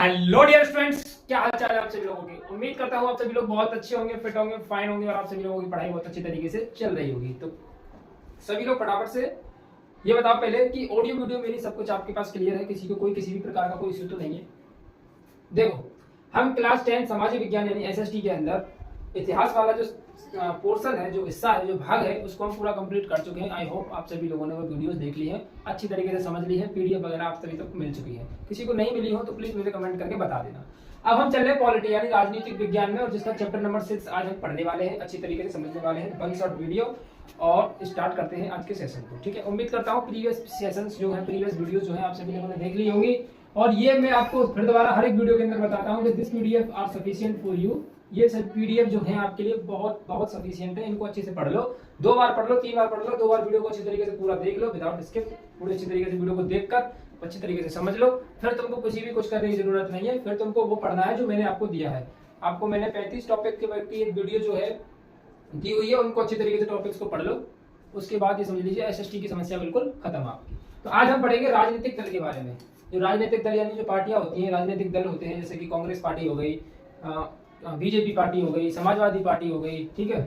Hello dear students, क्या हाल चाल है आप सभी लोगों की। उम्मीद करता हूँ आप सभी लोग बहुत अच्छे होंगे, फिट होंगे, फाइन होंगे और आप सभी लोगों की पढ़ाई बहुत अच्छी तरीके से चल रही होगी। तो सभी लोग फटाफट से ये बताओ पहले कि ऑडियो वीडियो मेरी सब कुछ आपके पास क्लियर है, किसी को कोई किसी भी प्रकार का कोई इश्यू तो नहीं है। देखो, हम क्लास 10 सामाजिक विज्ञान यानी एसएसटी के अंदर इतिहास वाला जो पोर्शन है, जो हिस्सा है, जो भाग है, उसको हम पूरा कंप्लीट कर चुके हैं। आई होप आप सभी लोगों ने वो वीडियोस देख ली है, अच्छी तरीके से समझ ली है, पीडीएफ वगैरह आप सभी तक मिल चुकी है। किसी को नहीं मिली हो तो प्लीज मुझे कमेंट करके बता देना। अब हम चल रहे हैं पॉलिटी यानी राजनीतिक विज्ञान में, और जिसका चैप्टर नंबर 6 आज हम पढ़ने वाले हैं, अच्छी तरीके से समझने वाले हैं। 1 शॉर्ट वीडियो और स्टार्ट करते हैं आज के सेशन को। ठीक है, उम्मीद करता हूँ प्रीवियस सेशंस जो है, प्रीवियस वीडियो जो है आप सभी लोगों ने देख ली होंगी। और ये मैं आपको फिर दोबारा हर एक वीडियो के अंदर बताता हूँ कि this PDF are sufficient for you. ये सब पीडीएफ जो है आपके लिए बहुत बहुत सफिशिएंट है। इनको अच्छे से पढ़ लो, 2 बार पढ़ लो, 3 बार पढ़ लो, 2 बार वीडियो को अच्छी तरीके से पूरा देख लो विदाउट स्किप। पूरी अच्छी तरीके से वीडियो को देखकर अच्छी तरीके से समझ लो, फिर तुमको कुछ भी कुछ करने की जरूरत नहीं है। फिर तुमको वो पढ़ना है जो मैंने आपको दिया है। आपको मैंने 35 टॉपिक की एक वीडियो जो है दी हुई है, उनको अच्छी तरीके से टॉपिक्स को पढ़ लो। उसके बाद ये समझ लीजिए एसएसटी की समस्या बिल्कुल खत्म आपकी। तो आज हम पढ़ेंगे राजनीतिक दल के बारे में। जो राजनीतिक दल यानी जो पार्टियां होती हैं, राजनीतिक दल होते हैं, जैसे कि कांग्रेस पार्टी हो गई, बीजेपी पार्टी हो गई, समाजवादी पार्टी हो गई, ठीक है,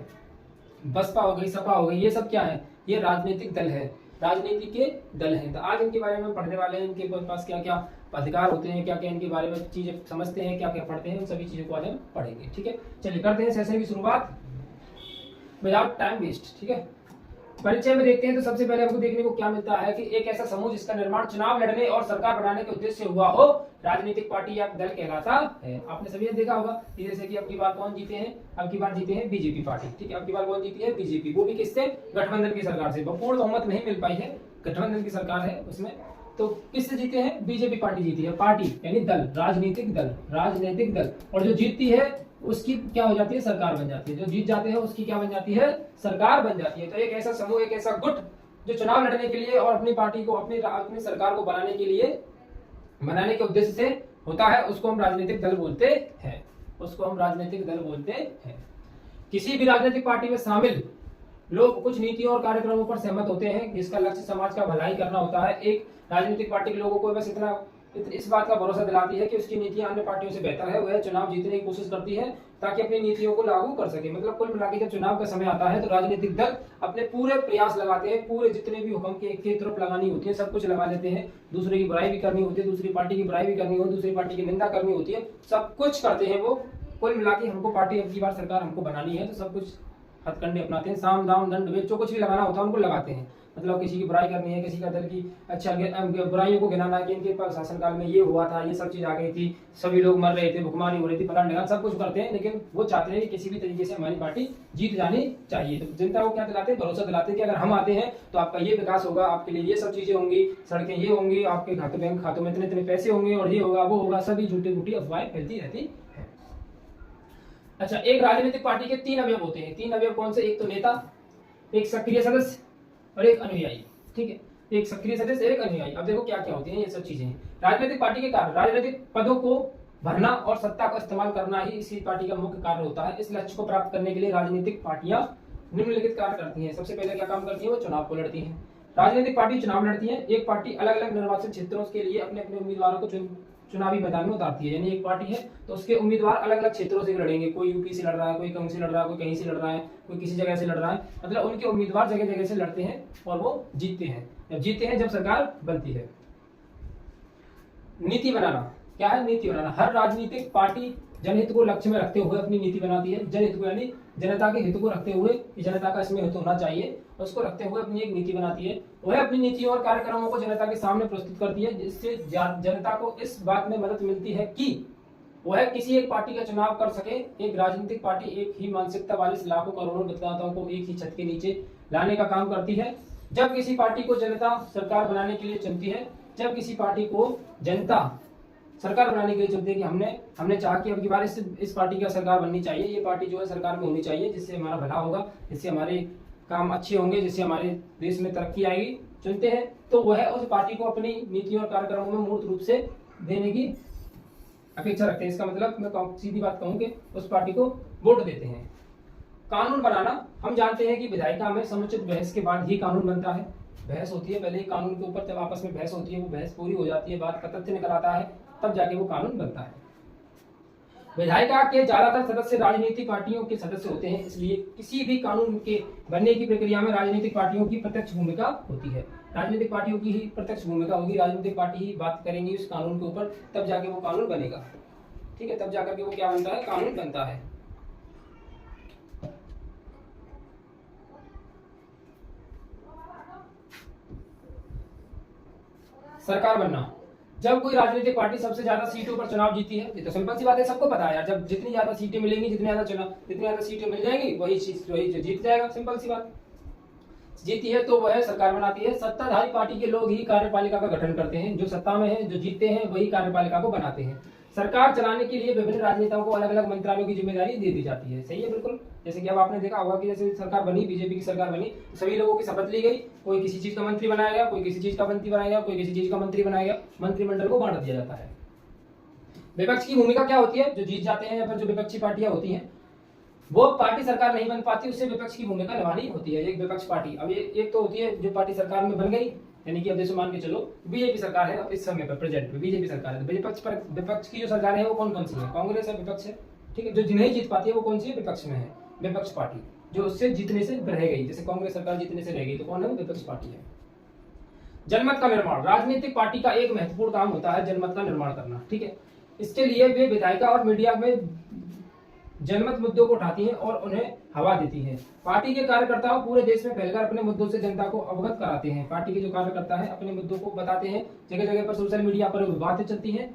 बसपा हो गई, सपा हो गई, ये सब क्या है? ये राजनीतिक दल है, राजनीति के दल हैं। तो आज इनके बारे में पढ़ने वाले हैं, इनके पास क्या क्या अधिकार होते हैं, क्या क्या इनके बारे में चीजें समझते हैं, क्या क्या पढ़ते हैं, उन सभी चीजों को आज हम पढ़ेंगे। ठीक है, चलिए करते हैं सेशन की शुरुआत विदाउट टाइम वेस्ट। ठीक है, परिचय में देखते हैं तो सबसे पहले हमको देखने को क्या मिलता है कि एक ऐसा समूह जिसका निर्माण चुनाव लड़ने और सरकार बनाने के उद्देश्य से हुआ हो, राजनीतिक पार्टी या दल कहलाता है। आपने सभी ने देखा होगा, जैसे कि अब की बार कौन जीते हैं? अब की बार जीते हैं बीजेपी पार्टी। ठीक है, अब की बार कौन जीती है? बीजेपी। वो भी किससे? गठबंधन की सरकार से। पूर्ण बहुमत नहीं मिल पाई है, गठबंधन की सरकार है उसमें। तो किससे जीते हैं? बीजेपी पार्टी जीती है। पार्टी यानी दल, राजनीतिक दल, राजनीतिक दल। और जो जीतती है उसकी क्या हो जाती है? सरकार बन जाती है। जो जीत जाते हैं उसकी क्या बन जाती है? सरकार बन जाती है। तो एक ऐसा समूह, एक ऐसा गुट जो चुनाव लड़ने के लिए और अपनी पार्टी को, अपनी सरकार को बनाने के लिए, बनाने के उद्देश्य से होता है, उसको हम राजनीतिक दल बोलते हैं। उसको हम राजनीतिक दल बोलते हैं। किसी भी राजनीतिक पार्टी में शामिल लोग कुछ नीतियों और कार्यक्रमों पर सहमत होते हैं जिसका लक्ष्य समाज का भलाई करना होता है। एक राजनीतिक पार्टी के लोगों को बस इस बात का भरोसा दिलाती है कि उसकी नीतियां अन्य पार्टियों से बेहतर है। वह चुनाव जीतने की कोशिश करती है ताकि अपनी नीतियों को लागू कर सके। मतलब कुल मिलाकर जब चुनाव का समय आता है तो राजनीतिक दल अपने पूरे प्रयास लगाते हैं, पूरे जितने भी हुक्म के तरफ लगानी होती है सब कुछ लगा लेते हैं। दूसरे की बुराई भी करनी होती है, दूसरी पार्टी की बुराई भी करनी होती है, दूसरी पार्टी की निंदा करनी होती है, सब कुछ करते हैं वो। कुल मिलाकर हमको पार्टी, अब की बार सरकार हमको बनानी है तो सब कुछ हथकंडे अपनाते हैं। साम दाम दंड भेद जो कुछ भी लगाना होता है उनको लगाते हैं। मतलब किसी की बुराई करनी है, किसी का दल की अच्छा बुराइयों को गिनाना है कि इनके शासन काल में ये हुआ था, ये सब चीज आ गई थी, सभी लोग मर रहे थे, भुखमरी हो रही थी, फलान ढिकान सब कुछ करते हैं। लेकिन वो चाहते हैं कि किसी भी तरीके से हमारी पार्टी जीत जानी चाहिए। तो जनता को क्या दिलाते हैं? भरोसा दिलाते हैं कि अगर हम आते हैं तो आपका ये विकास होगा, आपके लिए ये सब चीजें होंगी, सड़कें ये होंगी, आपके बैंक खातों में इतने इतने पैसे होंगे और ये होगा वो होगा। सभी झूठी मूठी अफवाहें फैलती रहती है। अच्छा, एक राजनीतिक पार्टी के 3 अवयव होते हैं। 3 अवयव कौन से? एक तो नेता, एक सक्रिय सदस्य और एक अनुयायी। ठीक है, एक सक्रिय सदस्य, एक अनुयायी। अब देखो क्या क्या होती हैं ये सब चीजें। राजनीतिक पार्टी के कार्य, राजनीतिक पदों को भरना और सत्ता का इस्तेमाल करना ही इसी पार्टी का मुख्य कार्य होता है। इस लक्ष्य को प्राप्त करने के लिए राजनीतिक पार्टियां निम्नलिखित कार्य करती हैं। सबसे पहले क्या काम करती है? वो चुनाव को लड़ती है। राजनीतिक पार्टी चुनाव लड़ती है। एक पार्टी अलग अलग निर्वाचन क्षेत्रों के लिए अपने अपने उम्मीदवारों को चुनावी मैदान में उतारती है। यानी एक पार्टी है तो उसके उम्मीदवार अलग अलग क्षेत्रों से लड़ेंगे। कोई यूपी से लड़ रहा है, कोई कहीं से लड़ रहा है, कोई कहीं से लड़ रहा है, कोई किसी जगह से लड़ रहा है। मतलब उनके उम्मीदवार जगह जगह से लड़ते हैं और वो जीतते हैं। जब जीतते हैं, जब सरकार बनती है। नीति बनाना क्या है? नीति बनाना। हर राजनीतिक पार्टी जनहित को लक्ष्य में रखते हुए अपनी नीति बनाती है। जनहित को यानी जनता के हित को रखते हुए, जनता का इसमें हित होना चाहिए, उसको रखते हुए अपनी एक नीति बनाती है। वह अपनी नीतियों और कार्यक्रमों को जनता के सामने प्रस्तुत करती है, जिससे जनता को इस बात में मदद मिलती है कि वह किसी एक पार्टी का चुनाव कर सके। एक राजनीतिक पार्टी एक ही मानसिकता वाले लाखों करोड़ों मतदाताओं को एक ही छत के नीचे लाने का काम करती है। जब किसी पार्टी को जनता सरकार बनाने के लिए चुनती है, जब किसी पार्टी को जनता सरकार बनाने के लिए चुनती है कि हमने चाहा कि अब की बार इस पार्टी का सरकार बननी चाहिए, ये पार्टी जो है सरकार में होनी चाहिए, जिससे हमारा भला होगा, जिससे हमारे काम अच्छे होंगे, जिससे हमारे देश में तरक्की आएगी, चुनते हैं तो वह उस पार्टी को अपनी नीतियों और कार्यक्रमों में मूर्त रूप से देने की अपेक्षा रखते हैं। इसका मतलब मैं सीधी बात कहूं कि उस पार्टी को वोट देते हैं। कानून बनाना, हम जानते हैं कि विधायिका में समुचित बहस के बाद ही कानून बनता है। बहस होती है, पहले ही कानून के ऊपर जब आपस में बहस होती है, वो बहस पूरी हो जाती है, बात का तथ्य निकल आता है, तब जाके वो कानून बनता है। विधायिका के ज्यादातर सदस्य राजनीतिक पार्टियों के सदस्य होते हैं, इसलिए किसी भी कानून के बनने की प्रक्रिया में राजनीतिक पार्टियों की प्रत्यक्ष भूमिका होती है। राजनीतिक पार्टियों की ही प्रत्यक्ष भूमिका होगी, राजनीतिक पार्टी ही बात करेंगी उस कानून के ऊपर, तब जाके वो कानून बनेगा। ठीक है, तब जाकर के वो क्या बनता है, कानून बनता है। सरकार बनना, जब कोई राजनीतिक पार्टी सबसे ज्यादा सीटों पर चुनाव जीती है, ये तो सिंपल सी बात है, सबको पता है यार, जब जितनी ज्यादा सीटें मिलेंगी, जितनी ज्यादा सीटें मिल जाएंगी, वही जीत जाएगा, सिंपल सी बात। जीती है तो वह सरकार बनाती है। सत्ताधारी पार्टी के लोग ही कार्यपालिका का गठन करते हैं, जो सत्ता में है, जो जीतते हैं, वही कार्यपालिका को बनाते हैं। सरकार चलाने के लिए विभिन्न राजनेताओं को अलग अलग मंत्रालयों की जिम्मेदारी दे दी जाती है। सही है, बिल्कुल। जैसे कि अब आपने देखा होगा कि जैसे सरकार बनी, बीजेपी की सरकार बनी, तो सभी लोगों की शपथ ली गई, कोई किसी चीज का मंत्री बनाया गया, कोई किसी चीज का मंत्री बनाया गया, कोई किसी चीज का मंत्री बनाया गया, मंत्रिमंडल को बांट दिया जाता है। विपक्ष की भूमिका क्या होती है, जो जीत जाते हैं या फिर जो विपक्षी पार्टियां होती हैं, वो पार्टी सरकार नहीं बन पाती, उससे विपक्ष की भूमिका निभानी होती है। एक विपक्ष पार्टी, अब ये एक तो होती है जो पार्टी सरकार में बन गई, यानी कि अब जैसे मान के चलो बीजेपी सरकार है इस समय पर, प्रेजेंट में बीजेपी सरकार है, तो विपक्ष की जो सरकार है वो कौन कौन सी है, कांग्रेस है, विपक्ष है। ठीक है, जो जिन्हें जीत पाती है वो कौन सी है, विपक्ष में है, विपक्ष पार्टी, जो उससे जीतने से रह गई। जैसे कांग्रेस सरकार जीतने से रह गई तो कौन है, विपक्ष पार्टी है। जनमत का निर्माण, राजनीतिक पार्टी का एक महत्वपूर्ण काम होता है जनमत का निर्माण करना। ठीक है, इसके लिए वे विधायिका और मीडिया में जनमत मुद्दों को उठाती हैं और उन्हें हवा देती हैं। पार्टी के कार्यकर्ताओं पूरे देश में फैलकर अपने मुद्दों से जनता को अवगत कराते हैं। पार्टी के जो कार्यकर्ता है अपने मुद्दों को बताते हैं, जगह जगह पर सोशल मीडिया पर बातें चलती हैं।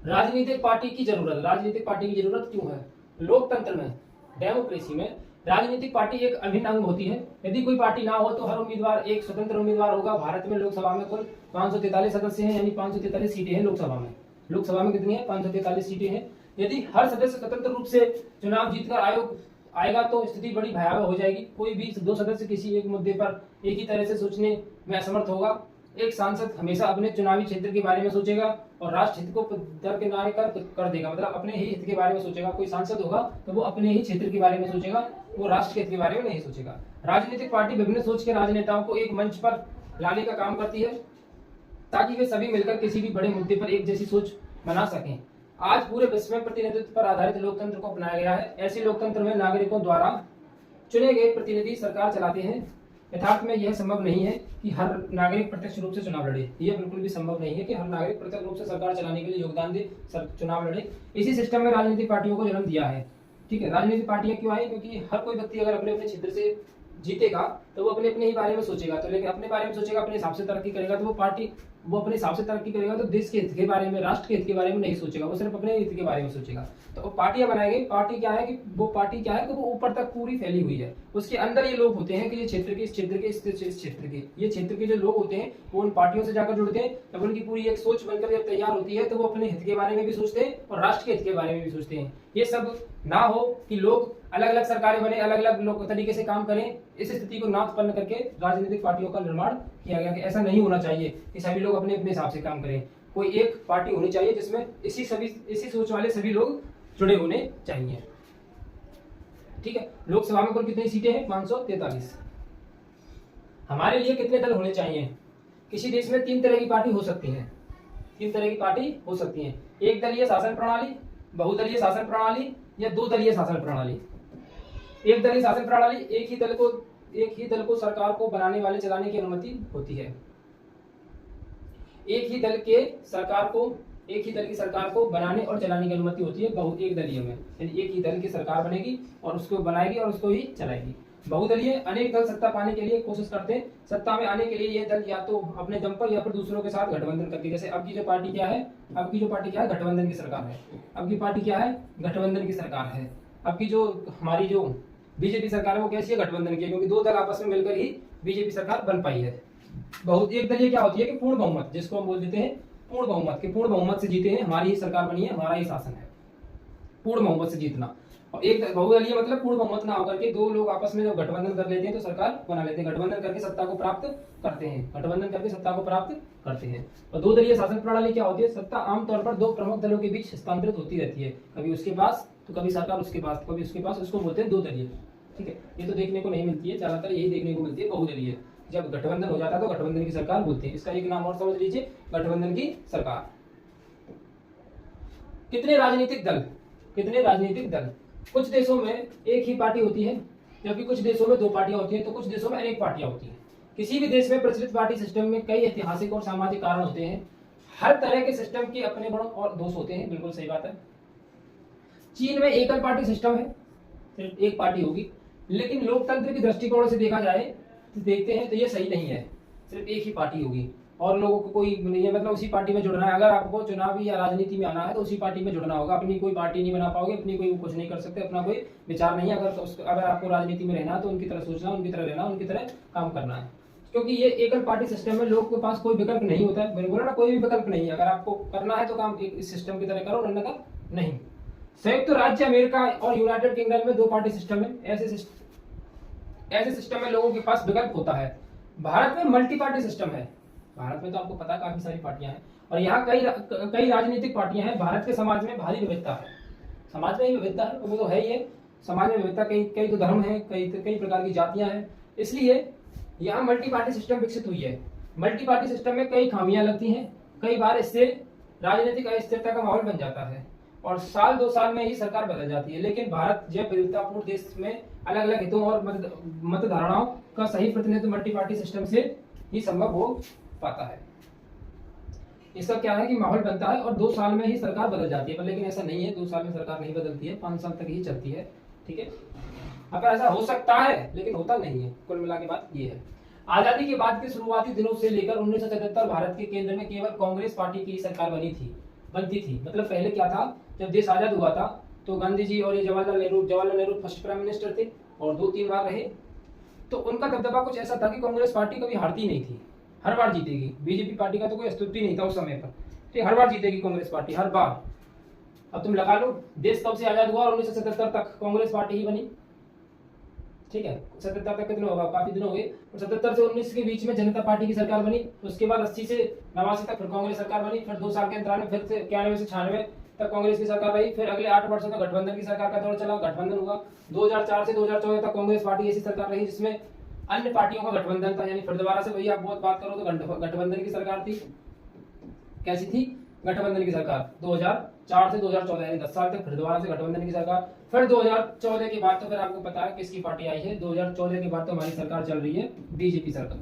राजनीतिक पार्टी की जरूरत, राजनीतिक पार्टी की जरूरत क्यों है? लोकतंत्र में, डेमोक्रेसी में राजनीतिक पार्टी एक अभिन्न अंग होती है। यदि कोई पार्टी ना हो तो हर उम्मीदवार एक स्वतंत्र उम्मीदवार होगा। भारत में लोकसभा में कुल 543 सदस्य हैं, यानी 543 सीटें हैं लोकसभा में। लोकसभा में कितनी है, 543 सीटें हैं। यदि हर सदस्य स्वतंत्र रूप से चुनाव जीतकर आयोग आएगा तो स्थिति बड़ी भयावह हो जाएगी। कोई भी दो सदस्य किसी एक मुद्दे पर एक ही तरह से सोचने में असमर्थ होगा। एक सांसद हमेशा अपने चुनावी क्षेत्र के बारे में सोचेगा और राष्ट्र हित को दरकिनार कर देगा, मतलब अपने ही हित के बारे में सोचेगा। कोई सांसद होगा तो वो अपने ही क्षेत्र के बारे में सोचेगा, वो राष्ट्र के हित के बारे में नहीं सोचेगा। राजनीतिक पार्टी विभिन्न सोच के राजनेताओं को एक मंच पर लाने का काम करती है ताकि वे सभी मिलकर किसी भी बड़े मुद्दे पर एक जैसी सोच बना सकें। आज पूरे विश्व में प्रतिनिधित्व पर आधारित लोकतंत्र को अपनाया गया है। ऐसे लोकतंत्र में नागरिकों द्वारा चुने गए प्रतिनिधि सरकार चलाते हैं। यथार्थ में यह संभव नहीं है कि हर नागरिक प्रत्यक्ष रूप से चुनाव लड़े। यह बिल्कुल भी संभव नहीं है कि हर नागरिक प्रत्यक्ष रूप से सरकार चलाने के लिए योगदान दे, चुनाव लड़े। इसी सिस्टम में राजनीतिक पार्टियों को जन्म दिया है। ठीक है, राजनीतिक पार्टियां क्यों आई? क्योंकि हर कोई व्यक्ति अगर अपने अपने क्षेत्र से जीतेगा तो वो अपने अपने ही बारे में सोचेगा, तो लेकिन अपने बारे में सोचेगा, अपने हिसाब से तरक्की करेगा, तो वो पार्टी वो अपने हिसाब से तरक्की करेगा तो देश के हित के बारे में, राष्ट्र के हित के बारे में नहीं सोचेगा, वो सिर्फ अपने हित के बारे में सोचेगा। तो पार्टियां बनाई गई। पार्टी क्या है कि वो पार्टी क्या है कि वो ऊपर तक पूरी फैली हुई है। उसके अंदर ये लोग होते हैं कि ये क्षेत्र के, इस क्षेत्र के, इस क्षेत्र के, ये क्षेत्र के जो लोग होते हैं वो उन पार्टियों से जाकर जुड़ते हैं। तब उनकी पूरी एक सोच बनकर जब तैयार होती है तो वो अपने हित के बारे में भी सोचते हैं और राष्ट्र के हित के बारे में भी सोचते हैं। ये सब ना हो कि लोग अलग अलग सरकारें बने, अलग अलग लोग तरीके से काम करें, इस स्थिति को ना उत्पन्न करके राजनीतिक पार्टियों का निर्माण किया गया कि ऐसा नहीं होना चाहिए कि सभी लोग अपने अपने हिसाब से काम करें। कोई एक पार्टी होनी चाहिए जिसमें इसी सोच वाले सभी लोग जुड़े होने चाहिए। ठीक है, लोकसभा में कुल कितनी सीटें हैं? 543। हमारे लिए कितने दल होने चाहिए? किसी देश में 3 तरह की पार्टी हो सकती है। 3 तरह की पार्टी हो सकती है। एक दलीय शासन प्रणाली, बहुदलीय शासन प्रणाली या 2 दलीय शासन प्रणाली। एक दलीय शासन प्रणाली, एक ही दल को सरकार को बनाने वाले चलाने की अनुमति होती है। एक ही दल की सरकार को बनाने और चलाने की अनुमति होती है एक दलीय में, यानी एक ही दल की सरकार बनेगी और उसको बनाएगी और उसको ही चलाएगी। बहुदलीय, अनेक दल सत्ता पाने के लिए कोशिश करते हैं। सत्ता में आने के लिए ये दल या तो अपने दम पर या फिर दूसरों के साथ गठबंधन करके, जैसे अब की जो पार्टी क्या है, गठबंधन की सरकार है। अब की पार्टी क्या है, गठबंधन की सरकार है। अब की जो हमारी जो बीजेपी सरकार है वो कैसी है, गठबंधन की, क्योंकि 2 दल आपस में मिलकर ही बीजेपी सरकार बन पाई है। एक दलीय क्या होती है कि पूर्ण बहुमत, जिसको हम बोल देते हैं पूर्ण बहुमत, के पूर्ण बहुमत से जीते हैं, हमारी ही सरकार बनी है, हमारा ही शासन है, पूर्ण बहुमत से जीतना। और एक बहुदलीय मतलब पूर्ण बहुमत ना होकर के 2 लोग आपस में जब गठबंधन कर लेते हैं तो सरकार बना लेते हैं, गठबंधन करके सत्ता को प्राप्त करते हैं। और 2 दलीय शासन प्रणाली क्या होती है? सत्ता आमतौर पर 2 प्रमुख दलों के बीच हस्तांतरित होती रहती है, कभी उसके पास तो कभी सरकार उसके पास, कभी उसके पास, उसको बोलते हैं 2 दलीय। ठीक है, ये तो देखने को नहीं मिलती है, ज्यादातर यही देखने को मिलती है बहुदलीय। जब गठबंधन हो जाता है तो गठबंधन की सरकार बोलते हैं। इसका एक नाम और समझ लीजिए, गठबंधन की सरकार। कितने राजनीतिक दल, कितने राजनीतिक दल। कुछ देशों में एक ही पार्टी होती है, जबकि कुछ देशों में 2 पार्टियां होती हैं, तो कुछ देशों में अनेक पार्टियां होती हैं। किसी भी देश में प्रचलित पार्टी सिस्टम में कई ऐतिहासिक और सामाजिक कारण होते हैं। हर तरह के सिस्टम के अपने गुण और दोष होते हैं, बिल्कुल सही बात है। चीन में एकल पार्टी सिस्टम है, सिर्फ एक पार्टी होगी, लेकिन लोकतंत्र की दृष्टिकोण से देखा जाए तो देखते हैं तो ये सही नहीं है, सिर्फ एक ही पार्टी होगी और लोगों को कोई नहीं है, मतलब उसी पार्टी में जुड़ना है। अगर आपको चुनावी या राजनीति में आना है तो उसी पार्टी में जुड़ना होगा, अपनी कोई पार्टी नहीं बना पाओगे, अपनी कोई कुछ नहीं कर सकते, अपना कोई विचार नहीं है। अगर आपको राजनीति में रहना है तो उनकी तरह सोचना, उनकी तरह रहना, उनकी तरह काम करना है, क्योंकि ये एकल पार्टी सिस्टम में लोग के पास कोई विकल्प नहीं होता है। मैंने बोला ना, कोई भी विकल्प नहीं है। अगर आपको करना है तो काम इस सिस्टम की तरह करो, अन्यथा नहीं। संयुक्त राज्य अमेरिका और यूनाइटेड किंगडम में 2 पार्टी सिस्टम है। ऐसे सिस्टम में लोगों के पास विकल्प होता है। भारत में मल्टी पार्टी सिस्टम है। भारत में तो आपको पता है काफी सारी पार्टियां हैं और यहाँ कई राजनीतिक पार्टियां हैं। भारत के समाज में भारी विविधता है, समाज में ही विविधता है, वो तो है ही है। समाज में विविधता, कई तो धर्म है, कई प्रकार की जातियां हैं, इसलिए यहाँ मल्टी पार्टी सिस्टम विकसित हुई है। मल्टी पार्टी सिस्टम में कई खामियां लगती हैं, कई बार इससे राजनीतिक अस्थिरता का माहौल बन जाता है और साल 2 साल में ही सरकार बदल जाती है। लेकिन भारत जैसे विविधतापूर्ण देश में अलग अलग हितों और मत धारणाओं का सही प्रतिनिधित्व मल्टी पार्टी सिस्टम से ही संभव हो पाता है। इसका क्या है कि माहौल बनता है और 2 साल में ही सरकार बदल जाती है, पर लेकिन ऐसा नहीं है, 2 साल में सरकार नहीं बदलती है, 5 साल तक ही चलती है। ठीक है, अगर ऐसा हो सकता है लेकिन होता नहीं है। कुल मिला के बात ये है। आजादी के बाद के शुरुआती दिनों से लेकर 1977 भारत के केंद्र में केवल कांग्रेस पार्टी की सरकार बनती थी। मतलब पहले क्या था, जब देश आजाद हुआ था तो गांधी जी और ये Jawaharlal Nehru first prime minister थे और 2-3 बार रहे, तो उनका दबदबा कुछ ऐसा था कि कांग्रेस पार्टी कभी हारती नहीं थी, हर बार जीतेगी। बीजेपी पार्टी का तो कोई अस्तित्व नहीं था उस समय पर, तो हर बार जीतेगी कांग्रेस पार्टी, हर बार। अब तुम लगा लो, देश कब से आजाद हुआ और 1977 तक कांग्रेस पार्टी ही बनी। ठीक है, 77 तक कितने होगा, काफी दिन हो गए। और 77 से 19 के बीच में जनता पार्टी की सरकार बनी, उसके बाद 80 से 89 तक फिर कांग्रेस सरकार बनी, फिर 2 साल के अंतराल में फिर से 91 से 96 तक कांग्रेस की सरकार रही, फिर अगले 8 वर्षों तक गठबंधन की सरकार का दौर चला, गठबंधन हुआ। 2004 से 2014 तक कांग्रेस पार्टी ऐसी सरकार रही जिसमें अन्य पार्टियों का गठबंधन था, यानी फिर दोबारा से वही आप बहुत बात करो तो गठबंधन की सरकार थी। कैसी थी गठबंधन की सरकार? 2004 से 2014 यानी 10 साल तक, फिर दोबारा से गठबंधन की सरकार। फिर 2014 के बाद तो फिर आपको पता है किसकी पार्टी आई है। 2014 के बाद तो हमारी सरकार चल रही है बीजेपी सरकार।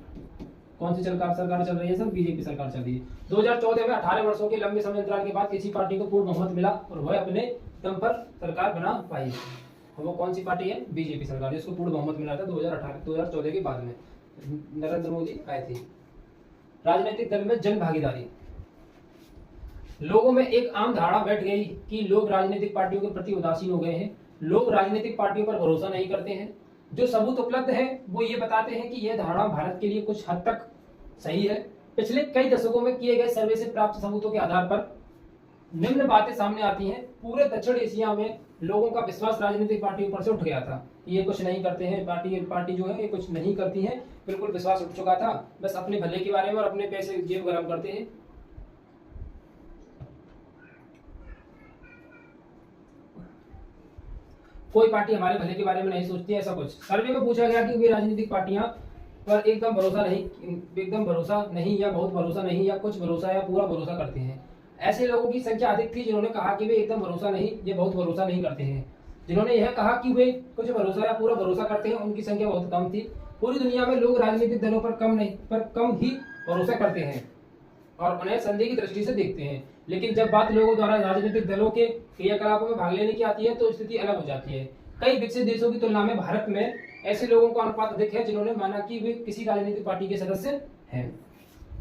कौन सी सरकार चल रही है सर? बीजेपी सरकार चल रही है। 2014 में 18 वर्षों के लंबे समय अंतराल के बाद किसी पार्टी को पूर्ण बहुमत मिला और वह अपने दम पर सरकार बना पाई। वो कौन सी पार्टी है? बीजेपी सरकार, जिसको पूर्ण बहुमत मिला था 2014 के बाद में नरेंद्र मोदी आए थे। राजनीतिक दल में जन भागीदारी। लोगों में एक आम धारणा बैठ गई कि लोग राजनीतिक पार्टियों के प्रति उदासीन हो गए हैं। लोग राजनीतिक पार्टियों पर भरोसा नहीं करते हैं। जो सबूत उपलब्ध है वो ये बताते हैं कि यह धारणा भारत के लिए कुछ हद तक सही है। पिछले कई दशकों में किए गए सर्वे से प्राप्त सबूतों के आधार पर निम्न बातें सामने आती हैं। पूरे दक्षिण एशिया में लोगों का विश्वास राजनीतिक पार्टियों पर से उठ गया था। ये कुछ नहीं करते हैं, पार्टी जो है ये कुछ नहीं करती है, बिल्कुल विश्वास उठ चुका था। बस अपने भले के बारे में और अपने पैसे जेब गरम करते हैं। कोई पार्टी हमारे भले के बारे में नहीं सोचती है, ऐसा कुछ। सर्वे में पूछा गया कि वे राजनीतिक पार्टियां पर एकदम भरोसा नहीं या बहुत भरोसा नहीं या कुछ भरोसा या पूरा भरोसा करते हैं। ऐसे लोगों की संख्या अधिक थी जिन्होंने कहा कि वे एकदम भरोसा नहीं या बहुत भरोसा नहीं करते हैं। जिन्होंने यह कहा कि वे कुछ भरोसा या पूरा भरोसा करते हैं उनकी संख्या बहुत कम थी। पूरी दुनिया में लोग राजनीतिक दलों पर कम ही भरोसा करते हैं और उन्हें संदेह की दृष्टि से देखते हैं। लेकिन जब बात लोगों द्वारा राजनीतिक दलों के क्रियाकलापों में भाग लेने की आती है तो स्थिति अलग हो जाती है। कई विकसित देशों की तुलना में भारत में ऐसे लोगों का अनुपात अधिक है जिन्होंने माना कि वे किसी राजनीतिक पार्टी के सदस्य हैं।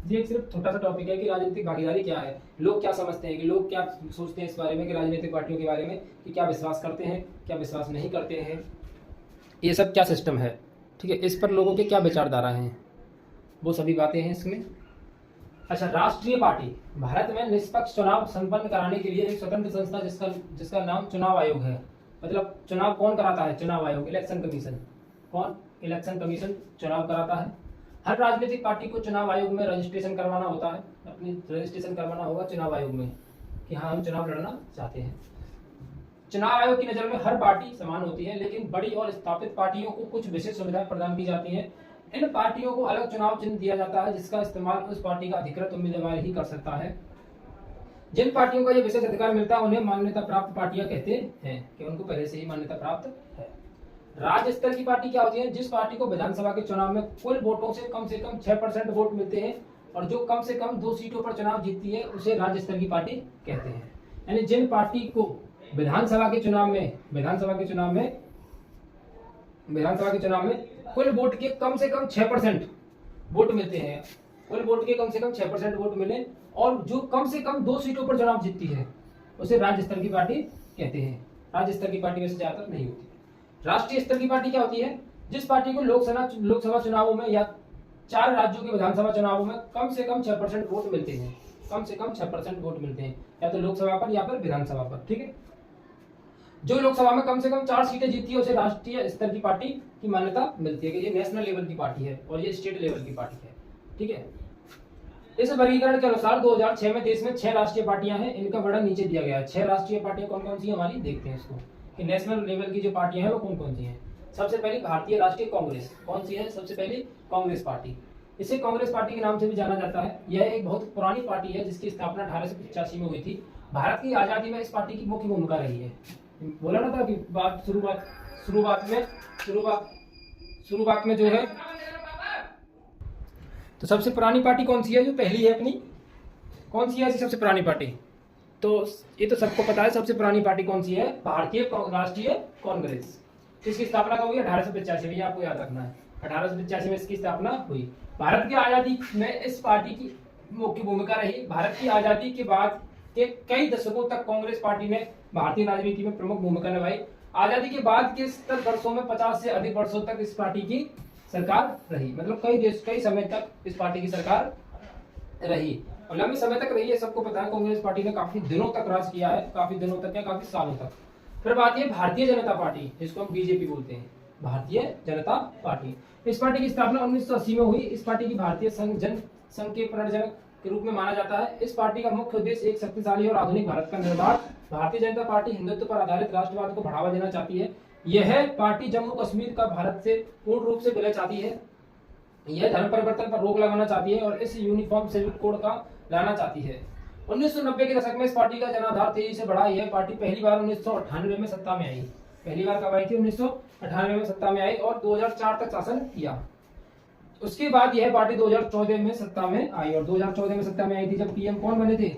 ये एक सिर्फ छोटा सा टॉपिक है कि राजनीतिक भागीदारी क्या है, लोग क्या समझते हैं, कि लोग क्या सोचते हैं इस बारे में, कि राजनीतिक पार्टियों के बारे में, कि क्या विश्वास करते हैं, क्या विश्वास नहीं करते हैं, ये सब क्या सिस्टम है। ठीक है, इस पर लोगों के क्या विचारधारा हैं, वो सभी बातें हैं इसमें। अच्छा, राष्ट्रीय पार्टी। भारत में निष्पक्ष चुनाव संपन्न कराने के लिए एक स्वतंत्र संस्था जिसका नाम चुनाव आयोग है। मतलब चुनाव कौन कराता है? चुनाव आयोग, इलेक्शन कमीशन। कौन? इलेक्शन कमीशन चुनाव कराता है। हर राजनीतिक पार्टी को चुनाव आयोग में रजिस्ट्रेशन करवाना होता है, अपनी रजिस्ट्रेशन करवाना होगा चुनाव आयोग में कि हाँ हम चुनाव लड़ना चाहते हैं। चुनाव आयोग की नज़र में हर पार्टी समान होती है, लेकिन बड़ी और स्थापित पार्टियों को कुछ विशेष सुविधाएं प्रदान की जाती हैं। इन पार्टियों को अलग चुनाव चिन्ह दिया जाता है जिसका इस्तेमाल उस पार्टी का अधिकृत उम्मीदवार ही कर सकता है। जिन पार्टियों का ये विशेष अधिकार मिलता है उन्हें मान्यता प्राप्त पार्टियां कहते हैं, कि उनको पहले से ही मान्यता प्राप्त है। राज्य स्तर की पार्टी क्या होती है? जिस पार्टी को विधानसभा के चुनाव में कुल वोटों से कम 6% वोट मिलते हैं और जो कम से कम 2 सीटों पर चुनाव जीतती है उसे राज्य स्तर की पार्टी कहते हैं। यानी जिन पार्टी को विधानसभा के चुनाव में कुल वोट के कम से कम 6% वोट मिलते हैं, कुल वोट के कम से कम 6% वोट मिले और जो कम से कम 2 सीटों पर चुनाव जीतती है उसे राज्य स्तर की पार्टी कहते हैं। राज्य स्तर की पार्टी वैसे ज्यादातर नहीं होती। राष्ट्रीय स्तर की पार्टी क्या होती है? जिस पार्टी को लोकसभा चुनावों में या 4 राज्यों के विधानसभा चुनावों में कम से कम 6% वोट मिलते हैं, कम से कम 6% वोट मिलते हैं, या तो लोकसभा पर या फिर विधानसभा पर। ठीक है, जो लोकसभा में कम से कम 4 सीटें जीतती है उसे राष्ट्रीय स्तर की पार्टी की मान्यता मिलती है कि ये नेशनल लेवल की पार्टी है और ये स्टेट लेवल की पार्टी है। ठीक है, इस वर्गीकरण के अनुसार 2006 में देश में 6 राष्ट्रीय पार्टियां हैं। इनका वर्णन नीचे दिया गया है। 6 राष्ट्रीय पार्टियां कौन कौन सी है हमारी, देखते हैं इसको कि नेशनल लेवल की जो पार्टियां हैं वो कौन कौन सी हैं। सबसे पहली भारतीय राष्ट्रीय कांग्रेस, कौन सी है? सबसे पहली कांग्रेस पार्टी। इसे कांग्रेस पार्टी के नाम से भी जाना जाता है। यह एक बहुत पुरानी पार्टी है जिसकी स्थापना 1885 में हुई थी। भारत की आजादी में इस पार्टी की मुख्य भूमिका रही है। बोला ना था कि शुरुआत में जो है, तो सबसे पुरानी पार्टी कौन सी है जो पहली है अपनी, कौन सी है ऐसी सबसे पुरानी पार्टी? तो ये तो सबको पता है सबसे पुरानी पार्टी कौन सी है, भारतीय राष्ट्रीय कांग्रेस। इसकी स्थापना कब हुई? 1885 में, आपको याद रखना है 1885 में इसकी स्थापना हुई। भारत की आजादी में इस पार्टी की मुख्य भूमिका रही। भारत की आजादी के बाद के कई दशकों तक कांग्रेस पार्टी ने भारतीय राजनीति में प्रमुख भूमिका निभाई। आजादी के बाद के 70 वर्षों में 50 से अधिक वर्षों तक इस पार्टी की सरकार रही, मतलब कई समय तक इस पार्टी की सरकार रही और लंबे समय तक रही है। सबको पता है कांग्रेस पार्टी ने काफी दिनों तक राज किया है, काफी दिनों तक या काफी सालों तक। फिर बात है भारतीय जनता पार्टी, जिसको हम बीजेपी बोलते हैं, भारतीय जनता पार्टी। इस पार्टी की स्थापना 1980 में हुई। इस पार्टी की भारतीय संघ के प्रणजनक के रूप में माना जाता है। इस पार्टी का मुख्य उद्देश्य एक शक्तिशाली और आधुनिक भारत का निर्माण। भारतीय जनता पार्टी हिंदुत्व पर आधारित राष्ट्रवाद को बढ़ावा देना चाहती है। यह पार्टी जम्मू कश्मीर का भारत से पूर्ण रूप से विलय चाहती है। यह धर्म परिवर्तन पर रोक लगाना चाहती है और इस यूनिफॉर्म सिविल कोड का लाना चाहती है। 1990 के दशक में इस पार्टी का जनाधार तेजी से बढ़ा। यह पार्टी पहली बार 1998 में सत्ता में आई। पहली बार कब आई थी? 1998 में सत्ता में आई और 2004 तक शासन किया। उसके बाद यह पार्टी 2014 में सत्ता में आई और 2014 में सत्ता में आई थी जब पीएम कौन बने थे?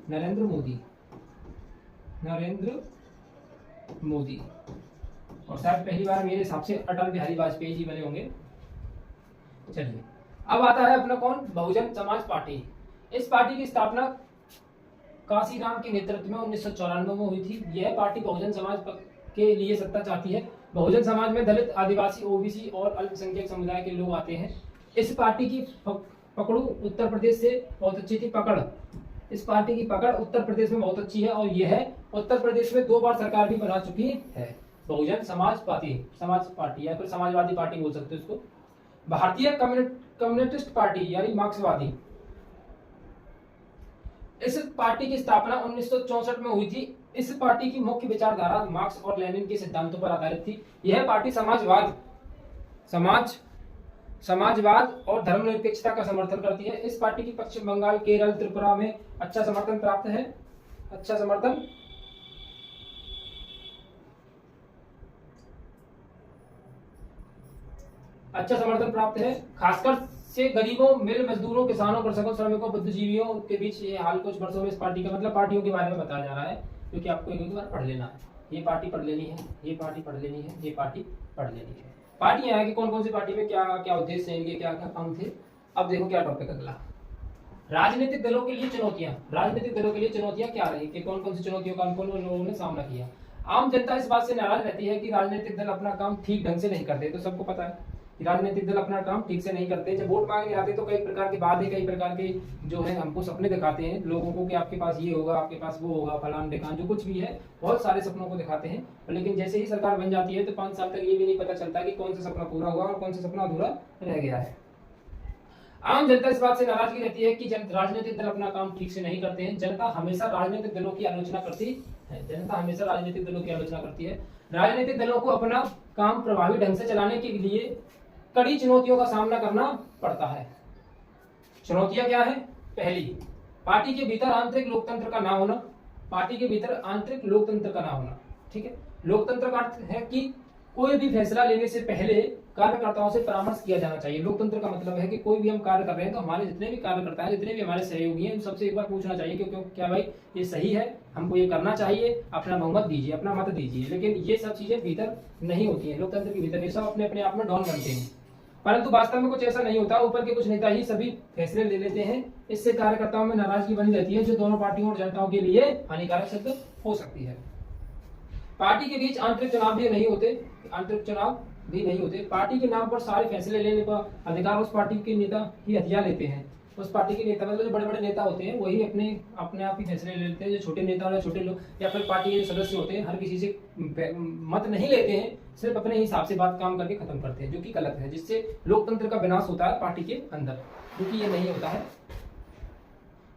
नरेंद्र मोदी। और शायद पहली बार मेरे हिसाब से अटल बिहारी वाजपेयी जी बने होंगे। चलिए, अब आता है अपना कौन? बहुजन समाज पार्टी। इस पार्टी की स्थापना काशीराम के नेतृत्व में 1994 में हुई थी। यह पार्टी बहुजन समाज के लिए सत्ता चाहती है। बहुजन समाज में दलित, आदिवासी, ओबीसी और अल्पसंख्यक समुदाय के लोग आते हैं। इस पार्टी की पकड़ उत्तर प्रदेश से बहुत अच्छी थी। इस पार्टी की पकड़ उत्तर प्रदेश में बहुत अच्छी है और यह उत्तर प्रदेश में 2 बार सरकार भी बना चुकी है। बहुजन समाज पार्टी या फिर समाजवादी पार्टी बोल सकते हो इसको। भारतीय कम्युनिस्ट पार्टी यानी मार्क्सवादी। इस पार्टी की स्थापना 1964 में हुई थी। इस पार्टी की मुख्य विचारधारा मार्क्स और लेनिन के सिद्धांतों पर आधारित थी। यह पार्टी समाजवाद और धर्मनिरपेक्षता का समर्थन करती है। इस पार्टी की पश्चिम बंगाल, केरल, त्रिपुरा में अच्छा समर्थन प्राप्त है। खासकर से गरीबों, मिल मजदूरों, किसानों, कृषकों, श्रमिकों, बुद्धिजीवियों के बीच ये हाल कुछ वर्षों में इस पार्टी का मतलब पार्टियों के बारे में बताया जा रहा है, क्योंकि आपको एक बार पढ़ लेना है। ये पार्टी पढ़ लेनी है, ये पार्टी पढ़ लेनी है, ये पार्टी पढ़ लेनी है। पार्टियां हैं कि कौन कौन सी पार्टी में क्या क्या उद्देश्य है, इनके क्या क्या काम थे। अब देखो क्या टॉपिक अगला, राजनीतिक दलों के लिए चुनौतियां। राजनीतिक दलों के लिए चुनौतियां क्या रही कि कौन कौन सी चुनौतियों का उन लोगों ने सामना किया। आम जनता इस बात से नाराज रहती है कि राजनीतिक दल अपना काम ठीक ढंग से नहीं करते। तो सबको पता है कि राजनीतिक दल अपना काम ठीक से नहीं करते। जब वोट मांगने आते तो कई प्रकार के वादे, कई प्रकार के जो है हमको सपने दिखाते हैं लोगों को कि आपके पास ये होगा, आपके पास वो होगा, फलान ढिकान जो कुछ भी है, बहुत सारे सपनों को दिखाते हैं। लेकिन जैसे ही सरकार बन जाती है तो 5 साल तक ये भी नहीं पता चलता कि कौन सा सपना पूरा हुआ और कौन सा सपना अधूरा रह गया है। आम जनता इस बात से नाराजगी रहती है कि राजनीतिक दल अपना काम ठीक से नहीं करते हैं। जनता हमेशा राजनीतिक दलों की आलोचना करती है। राजनीतिक दलों को अपना काम प्रभावी ढंग से चलाने के लिए कड़ी चुनौतियों का सामना करना पड़ता है। चुनौतियां क्या है? पहली, पार्टी के भीतर आंतरिक लोकतंत्र का ना होना, पार्टी के भीतर आंतरिक लोकतंत्र का ना होना। ठीक है, लोकतंत्र का अर्थ है कि कोई भी फैसला लेने से पहले कार्यकर्ताओं से परामर्श किया जाना चाहिए। लोकतंत्र का मतलब है कि कोई भी हम कार्य कर रहे हैं तो हमारे जितने भी कार्यकर्ता हैं, जितने भी हमारे सहयोगी हैं, उन सबसे एक बार पूछना चाहिए कि क्या भाई ये सही है, हमको ये करना चाहिए, अपना बहुमत दीजिए, अपना मत दीजिए। लेकिन ये सब चीजें भीतर नहीं होती है, लोकतंत्र के भीतर ये सब अपने अपने आप में डॉन बनते हैं, परंतु वास्तव में कुछ ऐसा नहीं होता। ऊपर के कुछ नेता ही सभी फैसले ले लेते हैं। इससे कार्यकर्ताओं में नाराजगी बनी रहती है, जो दोनों पार्टियों और जनताओं के लिए हानिकारक सिद्ध हो सकती है। पार्टी के बीच आंतरिक चुनाव भी नहीं होते, आंतरिक चुनाव भी नहीं होते। पार्टी के नाम पर सारे फैसले लेने का अधिकार उस पार्टी के नेता ही हथियार लेते हैं। उस पार्टी के नेता मतलब जो बड़े बड़े नेता होते हैं वही अपने आप ही फैसले ले लेते हैं। जो छोटे नेता और छोटे लोग या फिर पार्टी के सदस्य होते हैं, हर किसी से मत नहीं लेते हैं, सिर्फ अपने हिसाब से बात काम करके खत्म करते हैं, जो कि गलत है, जिससे लोकतंत्र का विनाश होता है पार्टी के अंदर, क्योंकि ये नहीं होता है।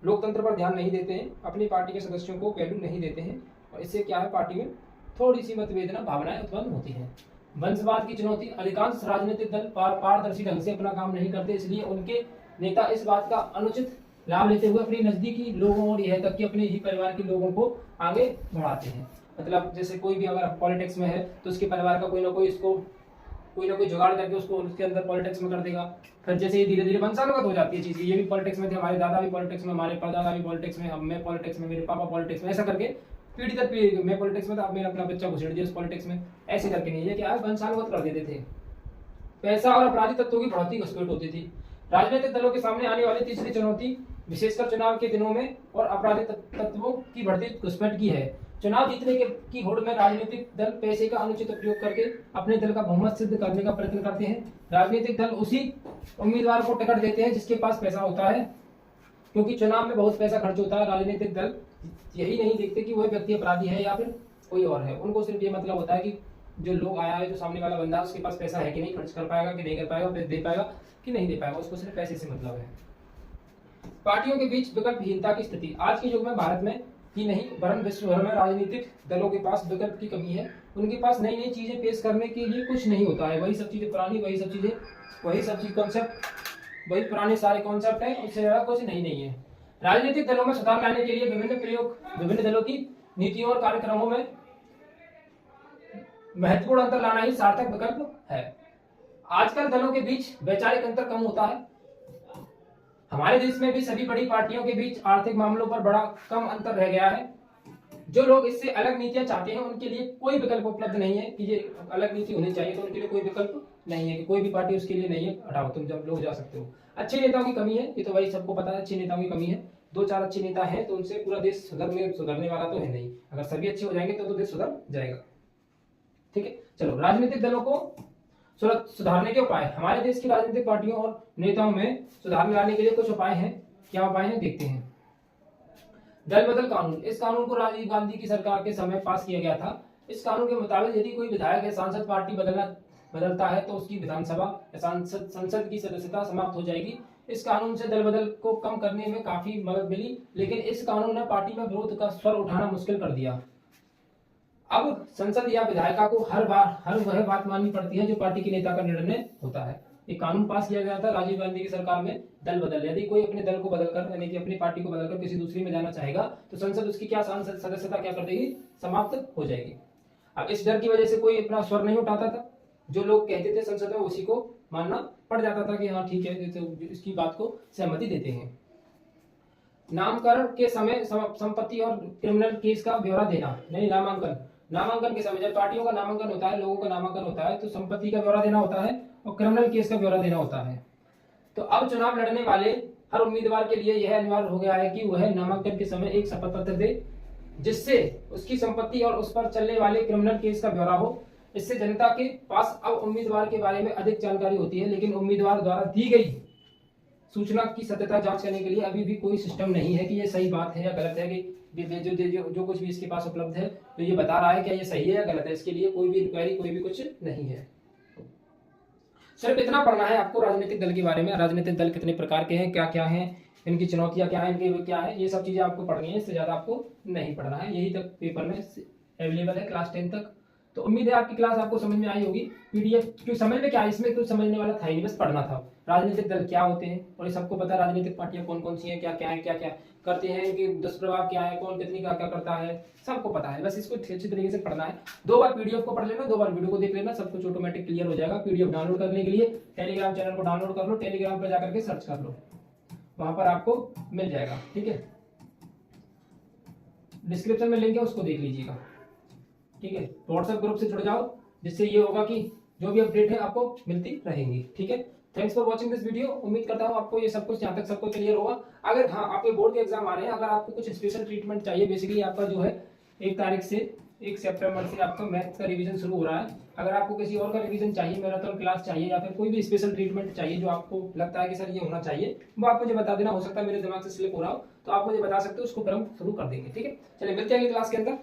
लोकतंत्र पर ध्यान नहीं देते हैं, अपनी पार्टी के सदस्यों को वैल्यू नहीं देते हैं, और इससे क्या है, पार्टी में थोड़ी सी मतभेदना भावनाएं उत्पन्न होती हैं। वंशवाद की चुनौती, अधिकांश राजनीतिक दल पारदर्शी ढंग से अपना काम नहीं करते, इसलिए उनके नेता इस बात का अनुचित लाभ लेते हुए अपने नजदीकी लोगों और यह तक कि अपने ही परिवार के लोगों को आगे बढ़ाते हैं। मतलब जैसे कोई भी अगर पॉलिटिक्स में है तो उसके परिवार का कोई ना कोई जुगाड़ करके उसको उसके अंदर पॉलिटिक्स में कर देगा। फिर जैसे ये धीरे धीरे वंशानुगत हो जाती है चीज, ये भी पॉलिटिक्स में थे, हमारे दादा भी पॉलिटिक्स में, हमारे परदादा भी पॉलिटिक्स में, अब मैं पॉलिटिक्स में, मेरे पापा पॉलिटिक्स में, ऐसा करके पीढ़ी दर पीढ़ी मैं पॉलिटिक्स में था, अब मैंने अपना बच्चा घुसेड़ दिया उस पॉलिटिक्स में, ऐसे करके नहीं है कि आज वंशानुगत कर देते थे। पैसा और अपराधी तत्वों की बढ़ती घुसपैठ होती थी। राजनीतिक दलों के सामने आने वाली तीसरी चुनौती विशेषकर चुनाव के दिनों में और आपराधिक तत्वों की बढ़ती घुसपैठ की है। चुनाव जीतने की होड़ में राजनीतिक दल पैसे का अनुचित उपयोग करके अपने दल का बहुमत सिद्ध करने का प्रयत्न करते हैं। राजनीतिक दल उसी उम्मीदवार को टिकट देते हैं जिसके पास पैसा होता है, क्योंकि चुनाव में बहुत पैसा खर्च होता है। राजनीतिक दल यही नहीं देखते कि वह व्यक्ति अपराधी है या फिर कोई और है, उनको सिर्फ ये मतलब होता है कि जो लोग आया है, जो सामने वाला बंदा उसके पास पैसा है कि नहीं, खर्च कर पाएगा कि नहीं कर पाएगा, दे पाएगा कि नहीं दे पाएगा, उसको सिर्फ पैसे से मतलब है। पार्टियों के बीच विकल्पहीनता की स्थिति, आज के युग में भारत में ही नहीं वरन विश्व भर में राजनीतिक दलों के पास विकल्प की कमी है। उनके पास नई नई चीजें पेश करने के लिए कुछ नहीं होता है, वही सब चीजें पुरानी, वही सब चीज कॉन्सेप्ट, वही पुराने सारे कॉन्सेप्ट है, उससे ज्यादा कुछ नहीं है। राजनीतिक दलों में सुधार लाने के लिए विभिन्न दलों की नीतियों और कार्यक्रमों में महत्वपूर्ण अंतर लाना ही सार्थक विकल्प है। आजकल दलों के बीच वैचारिक अंतर कम होता है। हमारे देश में भी सभी बड़ी पार्टियों के बीच आर्थिक मामलों पर बड़ा कम अंतर रह गया है। जो लोग इससे अलग नीतियां चाहते हैं उनके लिए कोई विकल्प उपलब्ध नहीं है कि ये अलग नीति होनी चाहिए, तो उनके लिए कोई विकल्प नहीं है कि कोई भी पार्टी उसके लिए नहीं है, हटाओ तुम जब लोग जा सकते हो। अच्छे नेताओं की कमी है, ये तो भाई सबको पता है, अच्छे नेताओं की कमी है। 2-4 अच्छे नेता हैं तो उनसे पूरा देश सुधरने वाला तो है नहीं, अगर सभी अच्छे हो जाएंगे तो देश सुधर जाएगा। ठीक है, चलो राजनीतिक दलों को सुधारने के उपाय, हमारे देश की राजनीतिक पार्टियों और नेताओं में सुधार लाने के लिए कुछ उपाय हैं। क्या उपाय हैं देखते हैं। दल बदल कानून, इस कानून को राजीव गांधी की सरकार के समय पास किया गया था। इस कानून के मुताबिक यदि कोई विधायक या सांसद पार्टी बदलता है तो उसकी विधानसभा या संसद की सदस्यता समाप्त हो जाएगी। इस कानून से दल बदल को कम करने में काफी मदद मिली, लेकिन इस कानून ने पार्टी में विरोध का स्वर उठाना मुश्किल कर दिया। अब संसद या विधायिका को हर वह बात माननी पड़ती है जो पार्टी के नेता का निर्णय होता है। एक कानून पास किया गया था राजीव गांधी की सरकार में, दल बदल, यदि कोई अपने दल को बदलकर यानी कि अपनी पार्टी को बदलकर किसी दूसरी में जाना चाहेगा तो संसद उसकी क्या सांसद सदस्यता क्या कर देगी, समाप्त हो जाएगी। अब इस डर की वजह से कोई अपना स्वर नहीं उठाता था, जो लोग कहते थे संसद में उसी को मानना पड़ जाता था कि हाँ ठीक है, तो इसकी बात को सहमति देते हैं। नामकरण के समय संपत्ति और क्रिमिनल केस का ब्यौरा देना, नहीं नामांकन के समय जब पार्टियों का नामांकन होता है, लोगों का नामांकन होता है, तो संपत्ति का ब्यौरा देना होता है और क्रिमिनल केस का ब्यौरा देना होता है। तो अब चुनाव लड़ने वाले हर उम्मीदवार के लिए यह अनिवार्य हो गया है कि वह नामांकन के समय एक शपथ पत्र दे जिससे उसकी संपत्ति और उस पर चलने वाले क्रिमिनल केस का ब्यौरा हो। इससे जनता के पास अब उम्मीदवार के बारे में अधिक जानकारी होती है, लेकिन उम्मीदवार द्वारा दी गई सूचना की सत्यता जांच करने के लिए अभी भी कोई सिस्टम नहीं है कि ये सही बात है या गलत है, कि जो कुछ भी इसके पास उपलब्ध है तो ये बता रहा है क्या ये सही है या गलत है। इसके लिए कोई भी इंक्वायरी, कोई भी कुछ नहीं है। सिर्फ इतना पढ़ना है आपको राजनीतिक दल के बारे में, राजनीतिक दल कितने प्रकार के हैं, क्या क्या हैं, इनकी चुनौतियां क्या है, इनके क्या है, ये सब चीजें आपको पढ़नी है। इससे ज्यादा आपको नहीं पढ़ना है। यही तक पेपर में अवेलेबल है, क्लास 10 तक तो उम्मीद है आपकी क्लास आपको समझ में आई होगी। पीडीएफ क्यों समझ में क्या है, इसमें कुछ समझने वाला था ही नहीं, बस पढ़ना था। राजनीतिक दल क्या होते हैं और ये सबको पता है, राजनीतिक पार्टियां कौन कौन सी हैं, क्या क्या है, क्या क्या करते हैं, कि दुष्प्रभाव क्या है, कौन कितनी क्या क्या करता है, सबको पता है। बस इसको अच्छी तरीके से पढ़ना है। 2 बार पीडीएफ को पढ़ लेना, 2 बार वीडियो को देख लेना, सब कुछ ऑटोमेटिक क्लियर हो जाएगा। पीडीएफ डाउनलोड करने के लिए टेलीग्राम चैनल को डाउनलोड कर लो, टेलीग्राम पर जाकर के सर्च कर लो, वहां पर आपको मिल जाएगा। ठीक है, डिस्क्रिप्शन में लिंक है, उसको देख लीजिएगा। ठीक है, व्हाट्सएप ग्रुप से जुड़ जाओ, जिससे ये होगा कि जो भी अपडेट है आपको मिलती रहेंगी। ठीक है, thanks for watching this video. उम्मीद करता हूँ आपको ये सब कुछ यहाँ तक सबको क्लियर होगा। अगर हाँ आपके बोर्ड के एग्जाम आ रहे हैं, अगर आपको कुछ स्पेशल ट्रीटमेंट चाहिए, बेसिकली आपका जो है 1 तारीख से 1 सितंबर से आपका मैथ्स का रिवीजन शुरू हो रहा है। अगर आपको किसी और का रिवीजन चाहिए, मैराथन क्लास चाहिए, या फिर कोई भी स्पेशल ट्रीटमेंट चाहिए जो आपको लगता है कि सर ये होना चाहिए, वो आप मुझे बता देना। हो सकता है मेरे दिमाग से स्लिप हो रहा हो, तो आप मुझे बता सकते हो, उसको फिर हम शुरू कर देंगे। ठीक है, चलिए मिलते हैं अगली क्लास के अंदर।